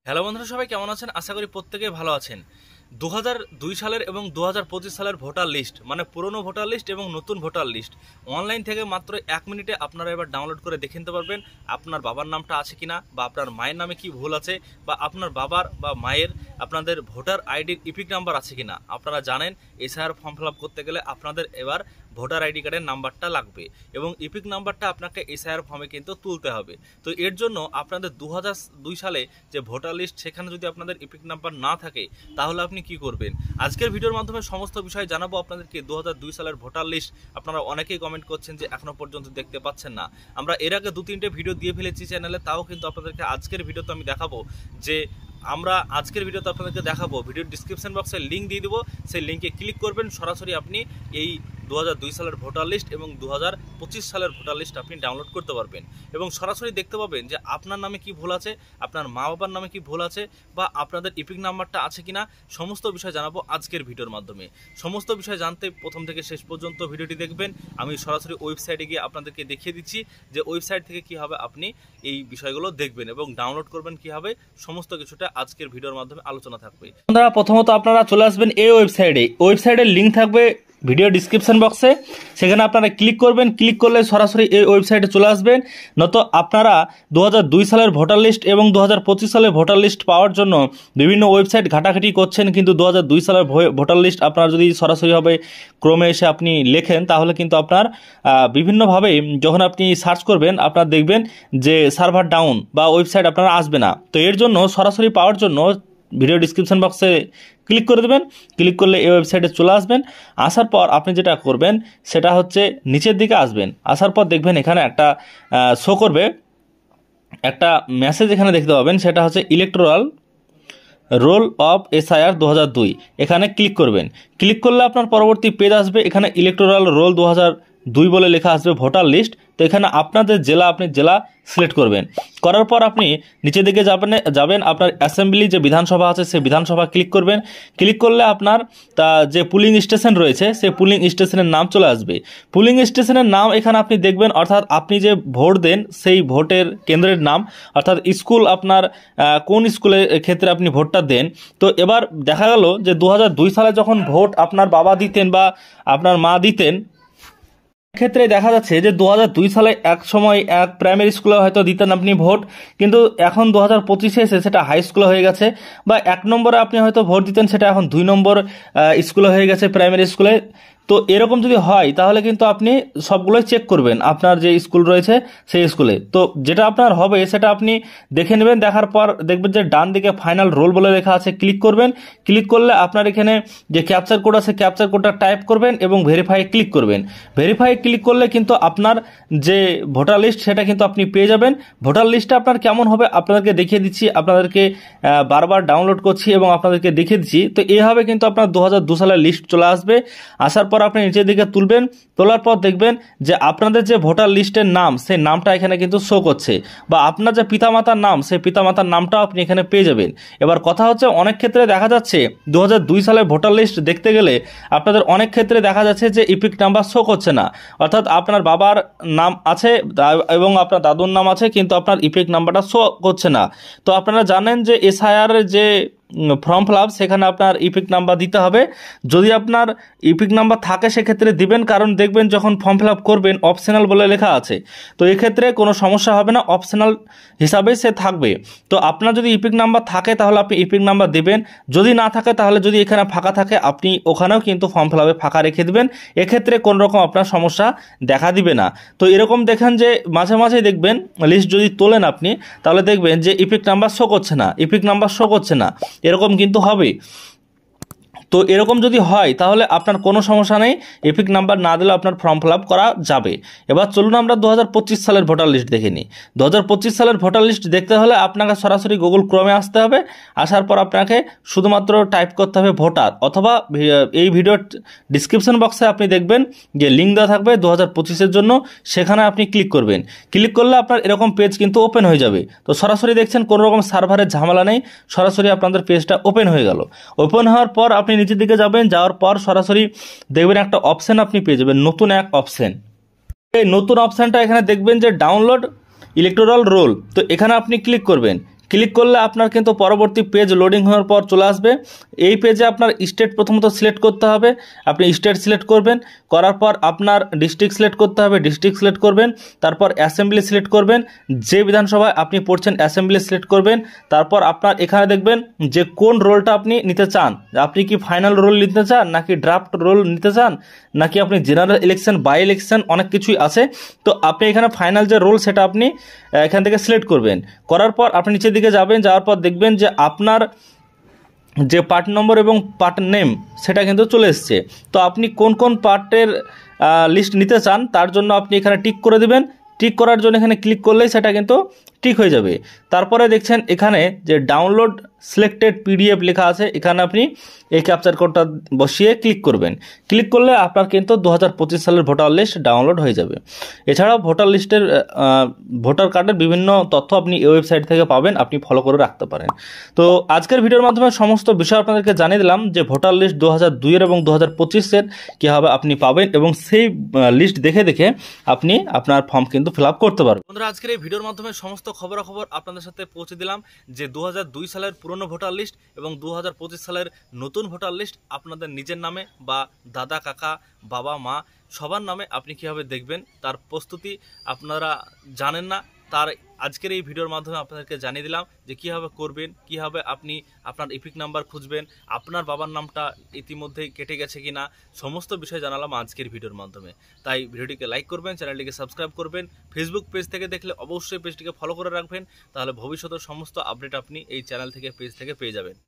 Hello বন্ধুরা, সবাই কেমন আছেন? আশা করি প্রত্যেকেই ভালো আছেন। 2002 সালের এবং 2025 সালের ভোটার লিস্ট, মানে পুরনো ভোটার লিস্ট এবং নতুন ভোটার লিস্ট অনলাইন থেকে মাত্র 1 মিনিটে আপনারা এবার ডাউনলোড করে দেখে নিতে পারবেন আপনার বাবার নামটা আছে কিনা, বা আপনার মায়ের নামে কি ভুল আছে, বা আপনার বাবার বা মায়ের আপনাদের ভোটার আইডির ইপিক নাম্বার আছে কিনা। আপনারা জানেন এসআইআর ফর্ম ফিল আপ করতে গেলে আপনাদের এবার ভোটার আইডি কার্ডের নাম্বারটা লাগবে এবং ইপিক নাম্বারটা আপনাকে এসআইআর ফর্মে কিন্তু তুলতে হবে। তো এর জন্য আপনাদের 2002 সালে যে ভোটার লিস্ট, সেখানে যদি আপনাদের ইপিক নাম্বার না থাকে তাহলে আপনি কি করবেন। আজকের ভিডিওর মাধ্যমে সমস্ত বিষয় জানাবো আপনাদেরকে। 2002 সালের ভোটার লিস্ট আপনারা অনেকেই কমেন্ট করছেন যে এখনো পর্যন্ত দেখতে পাচ্ছেন না। আমরা এর আগে 2-3টে ভিডিও দিয়ে ফেলেছি চ্যানেলে, তাও কিন্তু আপনাদেরকে আজকের ভিডিওতে আমি দেখাবো যে ভিডিওর ডিসক্রিপশন বক্সে লিঙ্ক দিয়ে দেবো। সেই লিঙ্কে ক্লিক করবেন, সরাসরি আপনি এই 2002 সালের ভোটার লিস্ট এবং 2025 সালের ভোটার লিস্ট আপনি ডাউনলোড করতে পারবেন এবং সরাসরি দেখতে পাবেন যে আপনার নামে কি ভুল আছে, আপনার মা বাবার নামে কি ভুল আছে, বা আপনাদের ইপিক নাম্বারটা আছে কিনা। সমস্ত বিষয় জানাবো আজকের ভিডিওর মাধ্যমে। সমস্ত বিষয় জানতে প্রথম থেকে শেষ পর্যন্ত ভিডিওটি দেখবেন। আমি সরাসরি ওয়েবসাইটে গিয়ে আপনাদেরকে দেখিয়ে দিচ্ছি যে ওয়েবসাইট থেকে কীভাবে আপনি এই বিষয়গুলো দেখবেন এবং ডাউনলোড করবেন কীভাবে। সমস্ত কিছুটা আজকের ভিডিওর মাধ্যমে আলোচনা থাকবে। আপনারা প্রথমত আপনারা চলে আসবেন এই ওয়েবসাইটের লিঙ্ক থাকবে ভিডিও ডিসক্রিপশন বক্সে, সেখানে আপনারা ক্লিক করবেন। ক্লিক করলে সরাসরি এই ওয়েবসাইটে চলে আসবেন। নত আপনারা 2002 সালের ভোটার লিস্ট এবং 2025 সালের ভোটার লিস্ট পাওয়ার জন্য বিভিন্ন ওয়েবসাইট ঘাটাঘাটি করছেন, কিন্তু 2002 সালের ভোটার লিস্ট আপনারা যদি সরাসরিভাবে ক্রমে এসে আপনি লেখেন তাহলে কিন্তু আপনার বিভিন্নভাবে যখন আপনি সার্চ করবেন আপনারা দেখবেন যে সার্ভার ডাউন বা ওয়েবসাইট আপনারা আসবে না। তো এর জন্য সরাসরি পাওয়ার জন্য ভিডিও ডিসক্রিপশন বক্সে ক্লিক করে দেবেন। ক্লিক করলে এই ওয়েবসাইটে চলে আসবেন। আসার পর আপনি যেটা করবেন সেটা হচ্ছে নিচের দিকে আসবেন। আসার পর দেখবেন এখানে একটা শো করবে, একটা মেসেজ এখানে দেখতে পাবেন, সেটা হচ্ছে ইলেকটোরাল রোল অফ এসআইআর 2002। এখানে ক্লিক করবেন। ক্লিক করলে আপনার পরবর্তী পেজ আসবে। এখানে ইলেকটোরাল রোল 2002 বলে লেখা আসবে ভোটার লিস্ট। তো এখানে আপনাদের জেলা, আপনি জেলা সিলেক্ট করবেন। করার পর আপনি নিচের দিকে যাবেন আপনার অ্যাসেম্বলি যে বিধানসভা আছে সেই বিধানসভা ক্লিক করবেন। ক্লিক করলে আপনার যে পুলিং স্টেশন রয়েছে সেই পুলিং স্টেশনের নাম চলে আসবে। পুলিং স্টেশনের নাম এখানে আপনি দেখবেন, অর্থাৎ আপনি যে ভোট দেন সেই ভোটের কেন্দ্রের নাম, অর্থাৎ স্কুল আপনার কোন স্কুলের ক্ষেত্রে আপনি ভোটটা দেন। তো এবার দেখা গেল যে 2002 সালে যখন ভোট আপনার বাবা দিতেন বা আপনার মা দিতেন, ক্ষেত্রে দেখা যাচ্ছে যে 2002 সালে এক সময় এক প্রাইমারি স্কুলে হয়তো দিতেন আপনি ভোট, কিন্তু এখন 2025-এ এসে সেটা হাই স্কুলে হয়ে গেছে, বা 1 নম্বরে আপনি হয়তো ভোট দিতেন সেটা এখন 2 নম্বর স্কুলে হয়ে গেছে, প্রাইমারি স্কুলে। তো এরকম যদি হয় তাহলে কিন্তু আপনি সবগুলোই চেক করবেন আপনার যে স্কুল রয়েছে সেই স্কুলে। তো যেটা আপনার হবে সেটা আপনি দেখে নেবেন। দেখার পর দেখবেন যে ডান দিকে ফাইনাল রোল বলে লেখা আছে, ক্লিক করবেন। ক্লিক করলে আপনার এখানে যে ক্যাপচার কোড আছে ক্যাপচার কোডটা টাইপ করবেন এবং ভেরিফাই ক্লিক করবেন। ভেরিফাই ক্লিক করলে কিন্তু আপনার যে ভোটার লিস্ট সেটা কিন্তু আপনি পেয়ে যাবেন। ভোটার লিস্টটা আপনার কেমন হবে আপনাদেরকে দেখিয়ে দিচ্ছি, আপনাদেরকে বারবার ডাউনলোড করছি এবং আপনাদেরকে দেখিয়ে দিচ্ছি। তো এইভাবে কিন্তু আপনার 2002 সালের লিস্ট চলে আসবে। আসার পর আপনি নিচের দিকে তুলবেন। তোলার পর দেখবেন যে আপনাদের যে ভোটার লিস্টের নাম সেই নামটা এখানে কিন্তু শো করছে, বা আপনার যে পিতামাতার নাম সেই পিতামাতার নামটাও আপনি এখানে পেয়ে যাবেন। এবার কথা হচ্ছে, অনেক ক্ষেত্রে দেখা যাচ্ছে 2002 সালের ভোটার লিস্ট দেখতে গেলে আপনাদের অনেক ক্ষেত্রে দেখা যাচ্ছে যে ইপিক নাম্বার শো করছে না, অর্থাৎ আপনার বাবার নাম আছে এবং আপনার দাদুর নাম আছে কিন্তু আপনার ইপিক নাম্বারটা শো করছে না। তো আপনারা জানেন যে এসআইআর যে ফর্ম ফিল আপ সেখানে আপনার ইপিক নাম্বার দিতে হবে। যদি আপনার ইপিক নাম্বার থাকে সেক্ষেত্রে দিবেন, কারণ দেখবেন যখন ফর্ম ফিল আপ করবেন অপশনাল বলে লেখা আছে, তো এক্ষেত্রে কোনো সমস্যা হবে না, অপশনাল হিসাবে সে থাকবে। তো আপনার যদি ইপিক নাম্বার থাকে তাহলে আপনি ইপিক নাম্বার দেবেন, যদি না থাকে তাহলে যদি এখানে ফাঁকা থাকে আপনি ওখানেও কিন্তু ফর্ম ফিল আপে ফাঁকা রেখে দেবেন। এক্ষেত্রে কোনো রকম আপনার সমস্যা দেখা দিবে না। তো এরকম দেখেন যে মাঝে মাঝে দেখবেন লিস্ট যদি তোলেন আপনি তাহলে দেখবেন যে ইপিক নাম্বার শো করছে না, ইপিক নাম্বার শো করছে না, এরকম কিন্তু হবে। তো এরকম যদি হয় তাহলে আপনার কোনো সমস্যা নেই, এপিক নাম্বার না দিলে আপনার ফর্ম ফিল আপ করা যাবে। এবার চলুন আমরা 2025 সালের ভোটার লিস্ট দেখে নিই। 2025 সালের ভোটার লিস্ট দেখতে হলে আপনাকে সরাসরি গুগল ক্রোমে আসতে হবে। আসার পর আপনাকে শুধুমাত্র টাইপ করতে হবে ভোটার, অথবা এই ভিডিওর ডিসক্রিপশন বক্সে আপনি দেখবেন যে লিঙ্ক দেওয়া থাকবে 2025-এর জন্য, সেখানে আপনি ক্লিক করবেন। ক্লিক করলে আপনার এরকম পেজ কিন্তু ওপেন হয়ে যাবে। তো সরাসরি দেখছেন কোনো রকম সার্ভারের ঝামেলা নেই, সরাসরি আপনাদের পেজটা ওপেন হয়ে গেল। ওপেন হওয়ার পর আপনি নিচের দিকে যাবেন, যাওয়ার পর সরাসরি দেখবেন একটা অপশন আপনি পেয়ে যাবেন, নতুন এক অপশন। এই নতুন অপশনটা এখানে দেখবেন যে ডাউনলোড ইলেকটোরাল রোল। তো এখানে আপনি ক্লিক করবেন। ক্লিক করলে আপনার কিন্তু পরবর্তী পেজ লোডিং হওয়ার পর চলে আসবে। এই পেজে আপনার স্টেট প্রথমত সিলেক্ট করতে হবে, আপনি স্টেট সিলেক্ট করবেন, করার পর আপনার ডিস্ট্রিক্ট সিলেক্ট করতে হবে, ডিস্ট্রিক্ট সিলেক্ট করবেন, তারপর অ্যাসেম্বলি সিলেক্ট করবেন, যে বিধানসভায় আপনি পড়ছেন অ্যাসেম্বলি সিলেক্ট করবেন। তারপর আপনার এখানে দেখবেন যে কোন রোলটা আপনি নিতে চান, আপনি কি ফাইনাল রোল নিতে চান নাকি ড্রাফট রোল নিতে চান নাকি আপনি জেনারেল ইলেকশন, বাই ইলেকশন, অনেক কিছুই আছে। তো আপনি এখানে ফাইনাল যে রোল সেটা আপনি এখান থেকে সিলেক্ট করবেন। করার পর আপনি নিচের দিকে যাবেন, যাওয়ার পর দেখবেন যে আপনার যে পার্ট নম্বর এবং পার্ট নেম সেটা কিন্তু চলে এসছে। তো আপনি কোন কোন পার্টের লিস্ট নিতে চান তার জন্য আপনি এখানে টিক করে দেবেন। টিক করার জন্য এখানে ক্লিক করলেই সেটা কিন্তু টিক হয়ে যাবে। তারপরে দেখছেন এখানে যে ডাউনলোড সিলেক্টেড পিডিএফ লেখা আছে, এখানে আপনি এই ক্যাপচার কোডটা বসিয়ে ক্লিক করবেন। ক্লিক করলে আপনার কিন্তু 2025 সালের ভোটার লিস্ট ডাউনলোড হয়ে যাবে। এছাড়াও ভোটার লিস্টের ভোটার কার্ডের বিভিন্ন তথ্য আপনি এই ওয়েবসাইট থেকে পাবেন, আপনি ফলো করে রাখতে পারেন। তো আজকের ভিডিওর মাধ্যমে সমস্ত বিষয় আপনাদেরকে জানিয়ে দিলাম যে ভোটার লিস্ট 2002 এবং 2025 কীভাবে আপনি পাবেন এবং সেই লিস্ট দেখে দেখে আপনি আপনার ফর্ম কিন্তু ফিল আপ করতে পারবেন। বন্ধুরা, আজকের এই ভিডিওর মাধ্যমে সমস্ত খবরাখবর আপনাদের সাথে পৌঁছে দিলাম যে 2002 সালের পুরনো ভোটার লিস্ট এবং 2025 সালের নতুন ভোটার লিস্ট আপনাদের নিজের নামে বা দাদা, কাকা, বাবা, মা সবার নামে আপনি কীভাবে দেখবেন তার প্রস্তুতি আপনারা জানেন না, তার আজকের এই ভিডিওর মাধ্যমে আপনাদেরকে জানিয়ে দিলাম যে কীভাবে করবেন, কীভাবে আপনি আপনার ইপিক নাম্বার খুঁজবেন, আপনার বাবার নামটা ইতিমধ্যেই কেটে গেছে কিনা, সমস্ত বিষয় জানালাম আজকের ভিডিওর মাধ্যমে। তাই ভিডিওটিকে লাইক করবেন, চ্যানেলটিকে সাবস্ক্রাইব করবেন, ফেসবুক পেজ থেকে দেখলে অবশ্যই পেজটিকে ফলো করে রাখবেন, তাহলে ভবিষ্যতের সমস্ত আপডেট আপনি এই চ্যানেল থেকে, পেজ থেকে পেয়ে যাবেন।